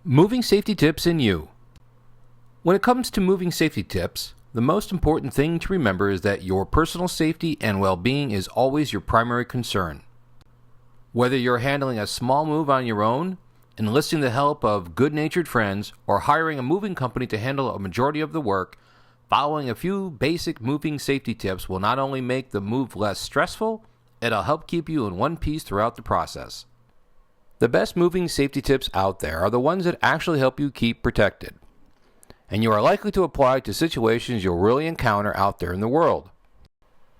Moving safety tips in you. When it comes to moving safety tips, the most important thing to remember is that your personal safety and well-being is always your primary concern. Whether you're handling a small move on your own, enlisting the help of good-natured friends, or hiring a moving company to handle a majority of the work, following a few basic moving safety tips will not only make the move less stressful, it'll help keep you in one piece throughout the process. The best moving safety tips out there are the ones that actually help you keep protected, and you are likely to apply to situations you'll really encounter out there in the world.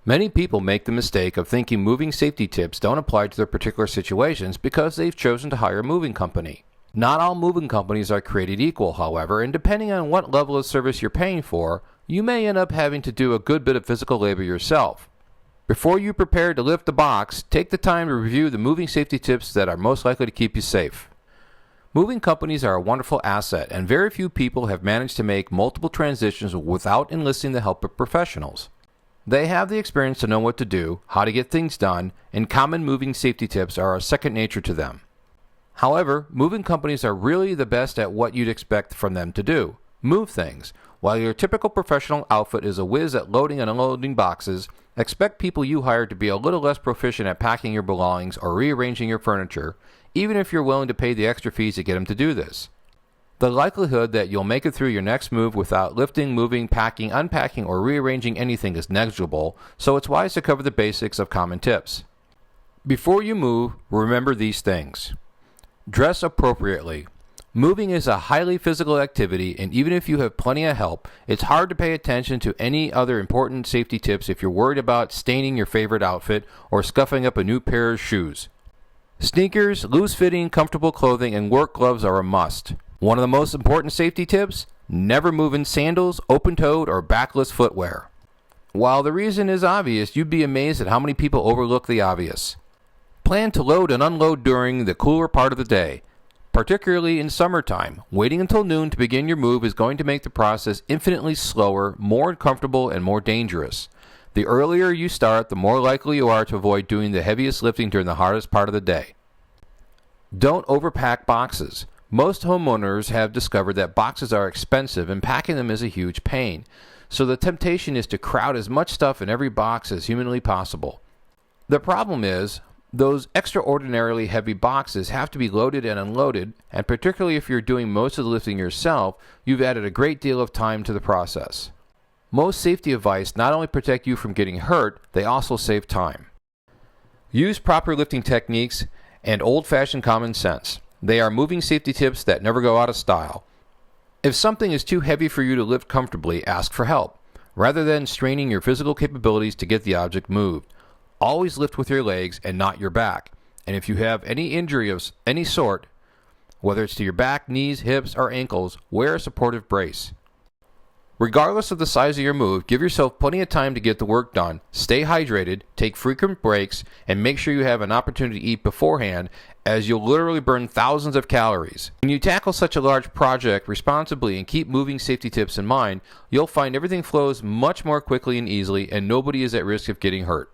Many people make the mistake of thinking moving safety tips don't apply to their particular situations because they've chosen to hire a moving company. Not all moving companies are created equal, however, and depending on what level of service you're paying for, you may end up having to do a good bit of physical labor yourself. Before you prepare to lift the box, take the time to review the moving safety tips that are most likely to keep you safe. Moving companies are a wonderful asset, and very few people have managed to make multiple transitions without enlisting the help of professionals. They have the experience to know what to do, how to get things done, and common moving safety tips are a second nature to them. However, moving companies are really the best at what you'd expect from them to do: move things. While your typical professional outfit is a whiz at loading and unloading boxes, expect people you hire to be a little less proficient at packing your belongings or rearranging your furniture, even if you're willing to pay the extra fees to get them to do this. The likelihood that you'll make it through your next move without lifting, moving, packing, unpacking, or rearranging anything is negligible, so it's wise to cover the basics of common tips. Before you move, remember these things. Dress appropriately. Moving is a highly physical activity, and even if you have plenty of help, it's hard to pay attention to any other important safety tips if you're worried about staining your favorite outfit or scuffing up a new pair of shoes. Sneakers, loose-fitting, comfortable clothing, and work gloves are a must. One of the most important safety tips: never move in sandals, open-toed, or backless footwear. While the reason is obvious, you'd be amazed at how many people overlook the obvious. Plan to load and unload during the cooler part of the day. Particularly in summertime, waiting until noon to begin your move is going to make the process infinitely slower, more uncomfortable, and more dangerous. The earlier you start, the more likely you are to avoid doing the heaviest lifting during the hardest part of the day. Don't overpack boxes. Most homeowners have discovered that boxes are expensive and packing them is a huge pain, so the temptation is to crowd as much stuff in every box as humanly possible. The problem is, those extraordinarily heavy boxes have to be loaded and unloaded, and particularly if you're doing most of the lifting yourself, you've added a great deal of time to the process. Most safety advice not only protect you from getting hurt, they also save time. Use proper lifting techniques and old-fashioned common sense. They are moving safety tips that never go out of style. If something is too heavy for you to lift comfortably, ask for help, rather than straining your physical capabilities to get the object moved. Always lift with your legs and not your back. And if you have any injury of any sort, whether it's to your back, knees, hips, or ankles, wear a supportive brace. Regardless of the size of your move, give yourself plenty of time to get the work done, stay hydrated, take frequent breaks, and make sure you have an opportunity to eat beforehand, as you'll literally burn thousands of calories. When you tackle such a large project responsibly and keep moving safety tips in mind, you'll find everything flows much more quickly and easily, and nobody is at risk of getting hurt.